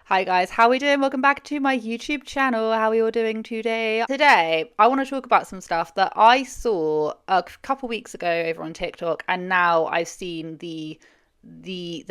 Hi guys, how are we doing? Welcome back to my YouTube channel. How are we all doing today? Today, I want to talk about some stuff that I saw a couple weeks ago over on TikTok, and now I've seen the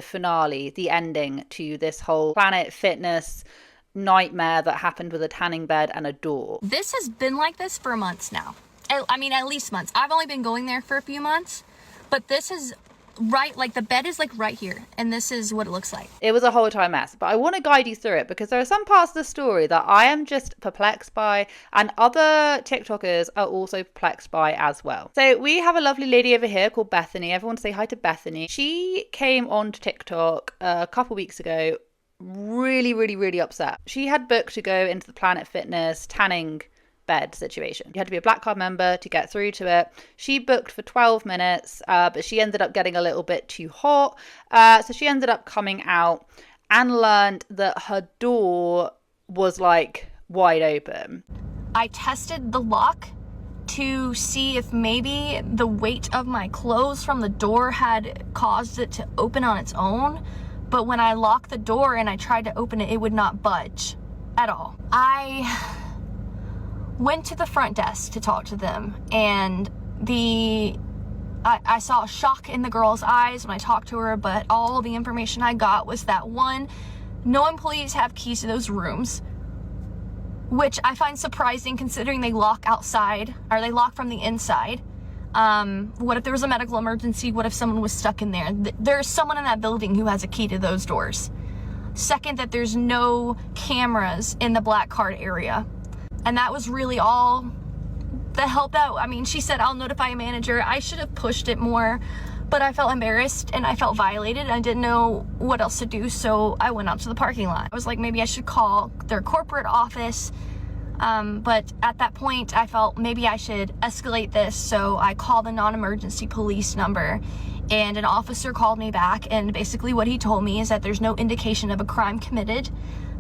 finale, the ending to this whole Planet Fitness nightmare that happened with a tanning bed and a door. This has been like this for months now. I mean, at least months. I've only been going there for a few months, but this is the bed is like right here, and this is what it looks like. It was a whole time mess, but I want to guide you through it because there are some parts of the story that I am just perplexed by, and other TikTokers are also perplexed by as well. So we have a lovely lady over here called Bethany. Everyone say hi to Bethany. She came onto TikTok a couple weeks ago really upset. She had booked to go into the Planet Fitness tanning bed situation. You had to be a Black Card member to get through to it. She booked for 12 minutes, but she ended up getting a little bit too hot. So she ended up coming out and learned that her door was like wide open. I tested the lock to see if maybe the weight of my clothes from the door had caused it to open on its own. But when I locked the door and I tried to open it, it would not budge at all. I went to the front desk to talk to them, and I saw a shock in the girl's eyes when I talked to her, but all the information I got was that one, no employees have keys to those rooms, which I find surprising considering they lock outside, or they lock from the inside. What if there was a medical emergency? What if someone was stuck in there? There's someone in that building who has a key to those doors. Second, that there's no cameras in the Black Card area. And that was really all the help out. I mean, she said, I'll notify a manager. I should have pushed it more, but I felt embarrassed and I felt violated. And I didn't know what else to do, so I went out to the parking lot. I was like, maybe I should call their corporate office. But at that point, I felt maybe I should escalate this, so I called the non-emergency police number, and an officer called me back, and basically what he told me is that there's no indication of a crime committed.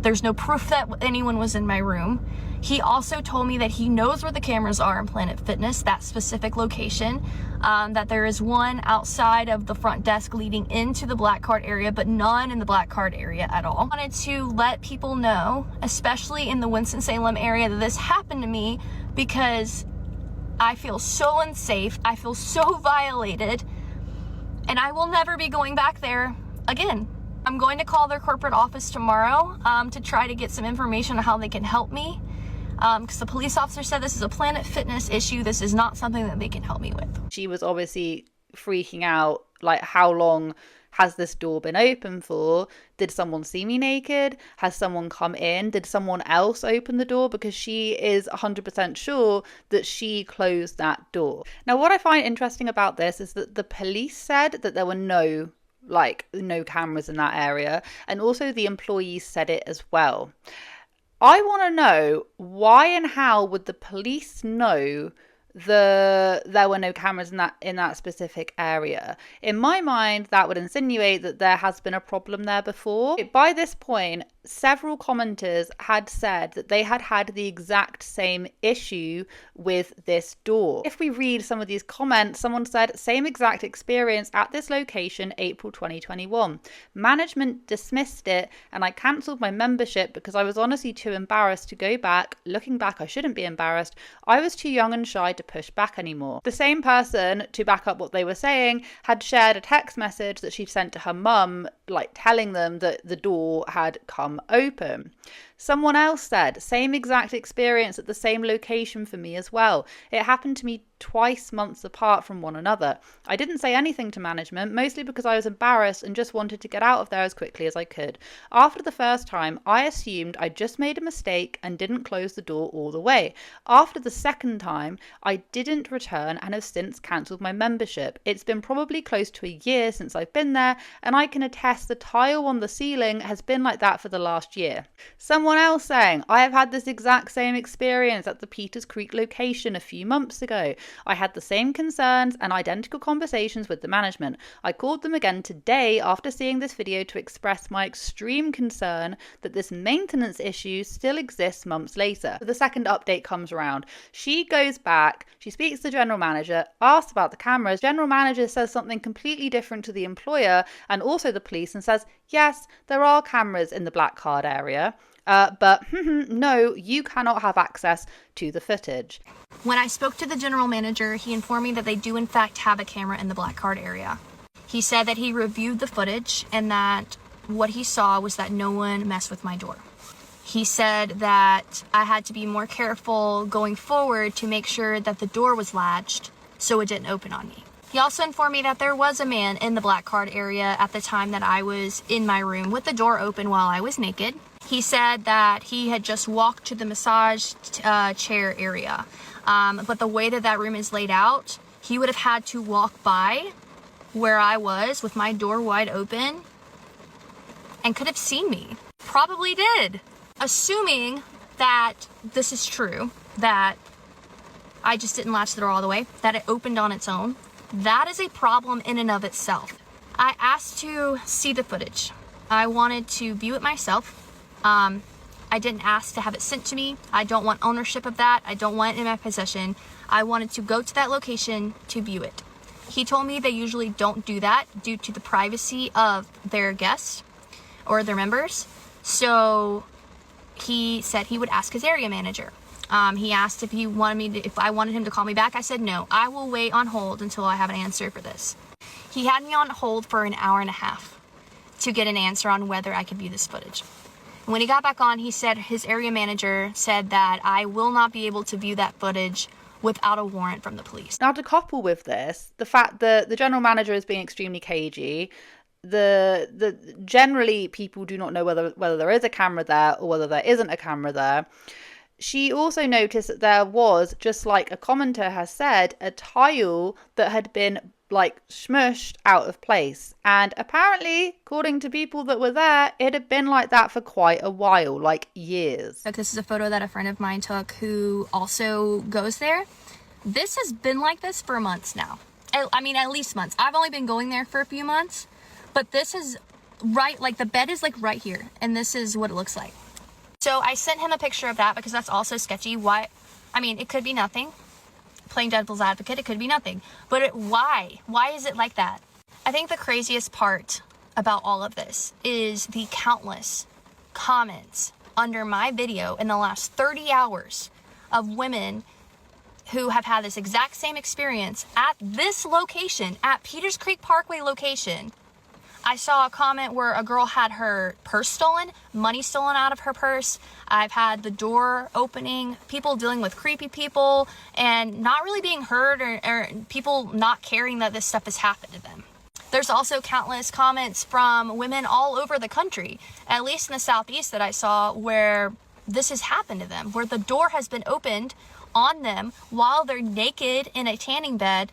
There's no proof that anyone was in my room. He also told me that he knows where the cameras are in Planet Fitness, that specific location, that there is one outside of the front desk leading into the Black Card area, but none in the Black Card area at all. I wanted to let people know, especially in the Winston-Salem area, that this happened to me because I feel so unsafe, I feel so violated, and I will never be going back there again. I'm going to call their corporate office tomorrow to try to get some information on how they can help me. Because the police officer said this is a Planet Fitness issue. This is not something that they can help me with. She was obviously freaking out, like, how long has this door been open for? Did someone see me naked? Has someone come in? Did someone else open the door? Because she is 100% sure that she closed that door. Now, what I find interesting about this is that the police said that there were no cameras in that area, and also the employees said it as well. I want to know, why and how would the police know there were no cameras in that specific area? In my mind, that would insinuate that there has been a problem there before. By this point, several commenters had said that they had had the exact same issue with this door. If we read some of these comments, someone said, same exact experience at this location, April 2021. Management dismissed it, and I cancelled my membership because I was honestly too embarrassed to go back. Looking back, I shouldn't be embarrassed. I was too young and shy to push back anymore. The same person, to back up what they were saying, had shared a text message that she'd sent to her mum, like telling them that the door had come open. Someone else said, same exact experience at the same location for me as well. It happened to me twice months apart from one another. I didn't say anything to management, mostly because I was embarrassed and just wanted to get out of there as quickly as I could. After the first time, I assumed I just made a mistake and didn't close the door all the way. After the second time, I didn't return and have since cancelled my membership. It's been probably close to a year since I've been there, and I can attest the tile on the ceiling has been like that for the last year. Someone else saying, I have had this exact same experience at the Peters Creek location a few months ago. I had the same concerns and identical conversations with the management. I called them again today after seeing this video to express my extreme concern that this maintenance issue still exists months later. The second update comes around. She goes back, she speaks to the general manager, asks about the cameras. General manager says something completely different to the employer and also the police and says, yes, there are cameras in the black card area. But no, you cannot have access to the footage. When I spoke to the general manager, he informed me that they do in fact have a camera in the black card area. He said that he reviewed the footage and that what he saw was that no one messed with my door. He said that I had to be more careful going forward to make sure that the door was latched so it didn't open on me. He also informed me that there was a man in the black card area at the time that I was in my room with the door open while I was naked. He said that he had just walked to the massage chair area. But the way that that room is laid out, he would have had to walk by where I was with my door wide open and could have seen me. Probably did. Assuming that this is true, that I just didn't latch the door all the way, that it opened on its own, that is a problem in and of itself. I asked to see the footage. I wanted to view it myself. I didn't ask to have it sent to me. I don't want ownership of that. I don't want it in my possession. I wanted to go to that location to view it. He told me they usually don't do that due to the privacy of their guests or their members. So he said he would ask his area manager. He asked if I wanted him to call me back. I said no. I will wait on hold until I have an answer for this. He had me on hold for an hour and a half to get an answer on whether I could view this footage. When he got back on, he said his area manager said that I will not be able to view that footage without a warrant from the police. Now, to couple with this, the fact that the general manager is being extremely cagey, the generally people do not know whether there is a camera there or whether there isn't a camera there. She also noticed that there was, just like a commenter has said, a tile that had been like smushed out of place, and apparently, according to people that were there, it had been like that for quite a while, like years. This is a photo that a friend of mine took who also goes there. This has been like this for months now. I mean, at least months. I've only been going there for a few months, but this is right, like the bed is like right here, and this is what it looks like. So I sent him a picture of that because that's also sketchy. Why? I mean, it could be nothing. Playing devil's advocate, it could be nothing. But why? Why is it like that? I think the craziest part about all of this is the countless comments under my video in the last 30 hours of women who have had this exact same experience at this location, at Peters Creek Parkway location. I saw a comment where a girl had her purse stolen, money stolen out of her purse. I've had the door opening, people dealing with creepy people, and not really being heard or people not caring that this stuff has happened to them. There's also countless comments from women all over the country, at least in the Southeast that I saw, where this has happened to them, where the door has been opened on them while they're naked in a tanning bed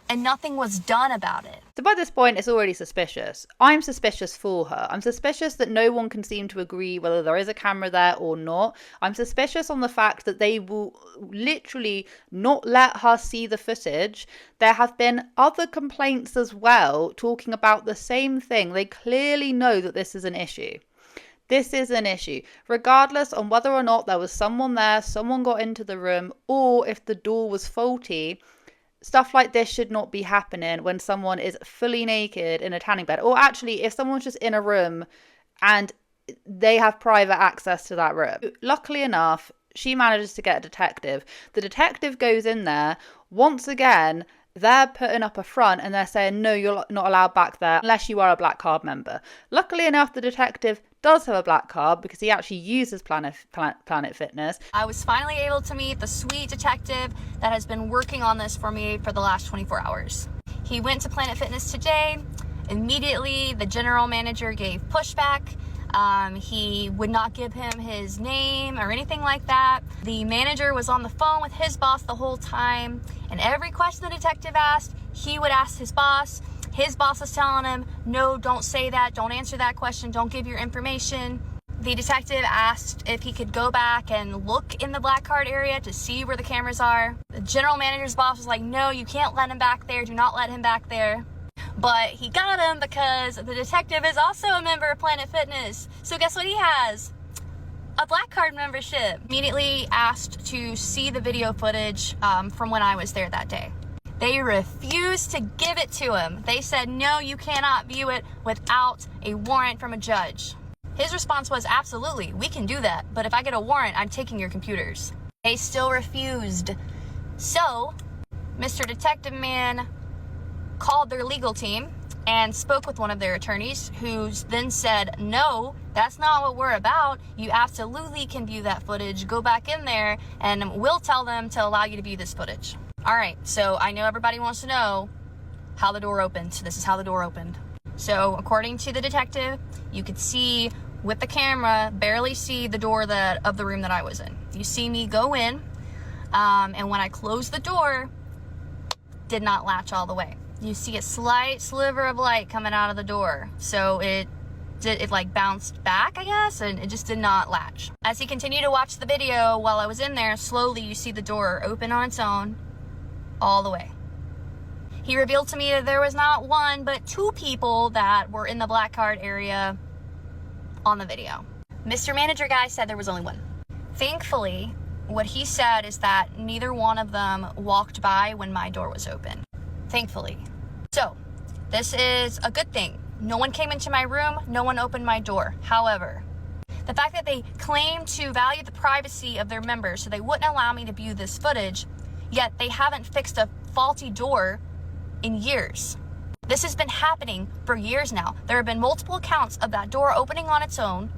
and nothing was done about it. So by this point, it's already suspicious. I'm suspicious for her. I'm suspicious that no one can seem to agree whether there is a camera there or not. I'm suspicious on the fact that they will literally not let her see the footage. There have been other complaints as well talking about the same thing. They clearly know that this is an issue. This is an issue, regardless on whether or not there was someone there, someone got into the room, or if the door was faulty. Stuff like this should not be happening when someone is fully naked in a tanning bed. Or actually, if someone's just in a room and they have private access to that room. Luckily enough, she manages to get a detective. The detective goes in there. Once again, they're putting up a front and they're saying, no, you're not allowed back there unless you are a black card member. Luckily enough, the detective does have a black card because he actually uses Planet Fitness. I was finally able to meet the sweet detective that has been working on this for me for the last 24 hours. He went to Planet Fitness today. Immediately, the general manager gave pushback. He would not give him his name or anything like that. The manager was on the phone with his boss the whole time, and every question the detective asked, he would ask his boss. His boss was telling him, no, don't say that, don't answer that question, don't give your information. The detective asked if he could go back and look in the black card area to see where the cameras are. The general manager's boss was like, no, you can't let him back there. Do not let him back there. But he got him because the detective is also a member of Planet Fitness. So guess what he has? A Black Card membership. Immediately asked to see the video footage from when I was there that day. They refused to give it to him. They said, no, you cannot view it without a warrant from a judge. His response was, absolutely, we can do that. But if I get a warrant, I'm taking your computers. They still refused. So, Mr. Detective Man called their legal team and spoke with one of their attorneys, who then said, no, that's not what we're about. You absolutely can view that footage. Go back in there and we'll tell them to allow you to view this footage. All right, so I know everybody wants to know how the door opened. So this is how the door opened. So according to the detective, you could see with the camera, barely see the door of the room that I was in. You see me go in, and when I closed the door, did not latch all the way. You see a slight sliver of light coming out of the door. So it like bounced back, I guess, and it just did not latch. As he continued to watch the video while I was in there, slowly you see the door open on its own all the way. He revealed to me that there was not one, but two people that were in the Black Card area on the video. Mr. Manager guy said there was only one. Thankfully, what he said is that neither one of them walked by when my door was open. Thankfully. So, this is a good thing. No one came into my room, no one opened my door. However, the fact that they claim to value the privacy of their members, so they wouldn't allow me to view this footage, yet they haven't fixed a faulty door in years. This has been happening for years now. There have been multiple accounts of that door opening on its own,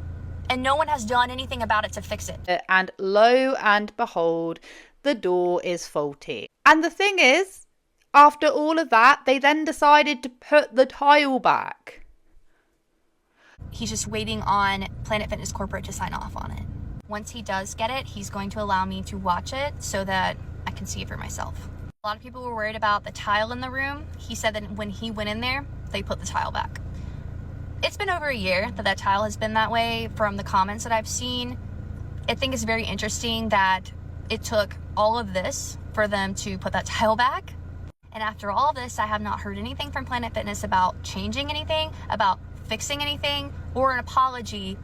and no one has done anything about it to fix it. And lo and behold, the door is faulty. And the thing is, after all of that, they then decided to put the tile back. He's just waiting on Planet Fitness Corporate to sign off on it. Once he does get it, he's going to allow me to watch it so that I can see it for myself. A lot of people were worried about the tile in the room. He said that when he went in there, they put the tile back. It's been over a year that tile has been that way from the comments that I've seen. I think it's very interesting that it took all of this for them to put that tile back. And after all of this, I have not heard anything from Planet Fitness about changing anything, about fixing anything, or an apology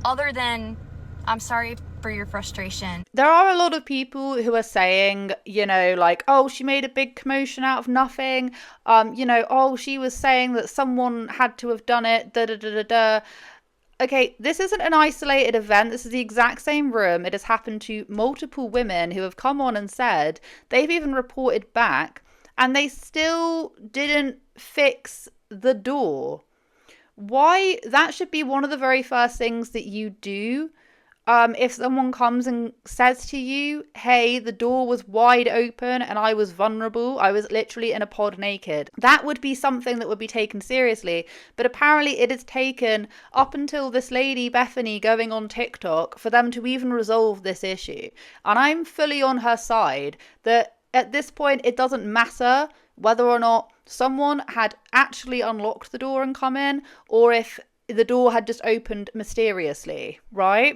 other than, I'm sorry for your frustration. There are a lot of people who are saying, you know, like, oh, she made a big commotion out of nothing. You know, oh, she was saying that someone had to have done it, da da da da da. Okay, this isn't an isolated event. This is the exact same room. It has happened to multiple women who have come on and said they've even reported back, and they still didn't fix the door. Why? That should be one of the very first things that you do. If someone comes and says to you, hey, the door was wide open and I was vulnerable, I was literally in a pod naked, that would be something that would be taken seriously. But apparently it is taken up until this lady Bethany going on TikTok for them to even resolve this issue. And I'm fully on her side that at this point it doesn't matter whether or not someone had actually unlocked the door and come in, or if the door had just opened mysteriously, right?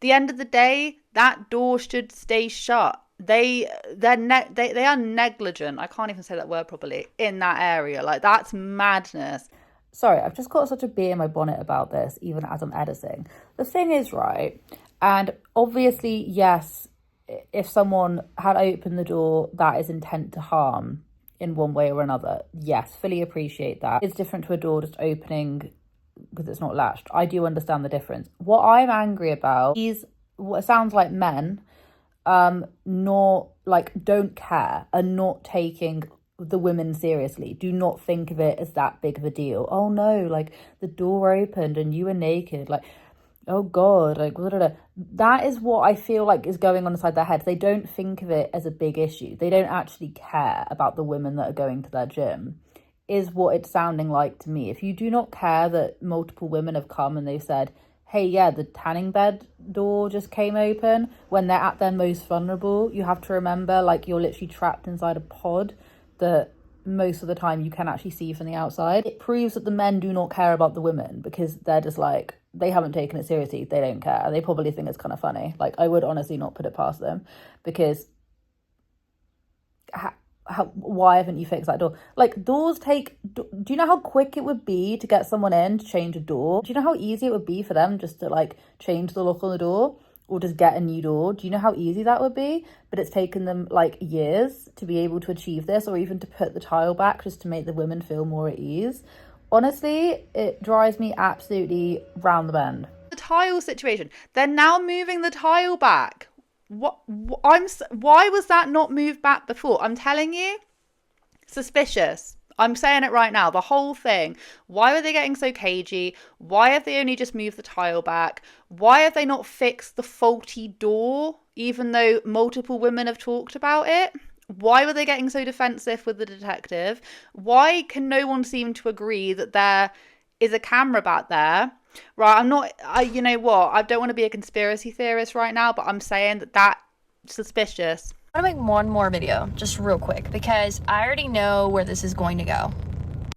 The end of the day, that door should stay shut. They are negligent. I can't even say that word properly in that area. Like, that's madness. Sorry, I've just got such a bee in my bonnet about this, even as I'm editing. The thing is, right, and obviously, yes, if someone had opened the door, that is intent to harm in one way or another. Yes, fully appreciate that. It's different to a door just opening because it's not latched. I do understand the difference. What I'm angry about is what sounds like men not like don't care and not taking the women seriously. Do not think of it as that big of a deal. Oh no, like the door opened and you were naked, like oh god, like blah, blah, blah. That is what I feel like is going on inside their heads. They don't think of it as a big issue. They don't actually care about the women that are going to their gym, is what it's sounding like to me. If you do not care that multiple women have come and they've said, hey, yeah, the tanning bed door just came open, when they're at their most vulnerable, you have to remember, like, you're literally trapped inside a pod that most of the time you can actually see from the outside. It proves that the men do not care about the women because they're just like, they haven't taken it seriously. They don't care. They probably think it's kind of funny. Like, I would honestly not put it past them because why haven't you fixed that door? Like, doors take, do you know how quick it would be to get someone in to change a door? Do you know how easy it would be for them just to like change the lock on the door or just get a new door? Do you know how easy that would be? But it's taken them like years to be able to achieve this, or even to put the tile back just to make the women feel more at ease. Honestly, it drives me absolutely round the bend. The tile situation. They're now moving the tile back. Why was that not moved back before? I'm telling you, suspicious. I'm saying it right now. The whole thing. Why are they getting so cagey? Why have they only just moved the tile back? Why have they not fixed the faulty door, even though multiple women have talked about it? Why were they getting so defensive with the detective? Why can no one seem to agree that there is a camera back there? Right, you know what? I don't want to be a conspiracy theorist right now, but I'm saying that's suspicious. I'm gonna make one more video, just real quick, because I already know where this is going to go.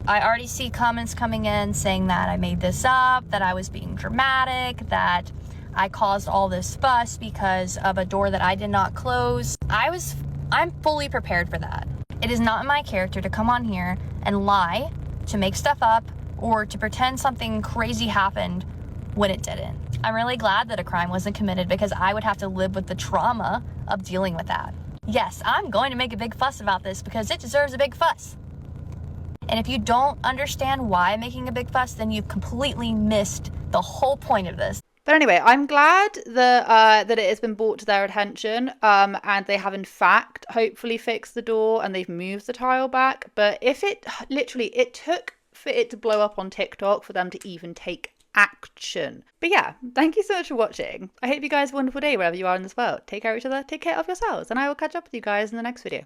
I already see comments coming in saying that I made this up, that I was being dramatic, that I caused all this fuss because of a door that I did not close. I'm fully prepared for that. It is not in my character to come on here and lie, to make stuff up, or to pretend something crazy happened when it didn't. I'm really glad that a crime wasn't committed, because I would have to live with the trauma of dealing with that. Yes, I'm going to make a big fuss about this because it deserves a big fuss. And if you don't understand why I'm making a big fuss, then you've completely missed the whole point of this. But anyway, I'm glad that it has been brought to their attention, and they have in fact hopefully fixed the door and they've moved the tile back. But if it took for it to blow up on TikTok for them to even take action. But yeah, thank you so much for watching. I hope you guys have a wonderful day wherever you are in this world. Take care of each other, take care of yourselves, and I will catch up with you guys in the next video.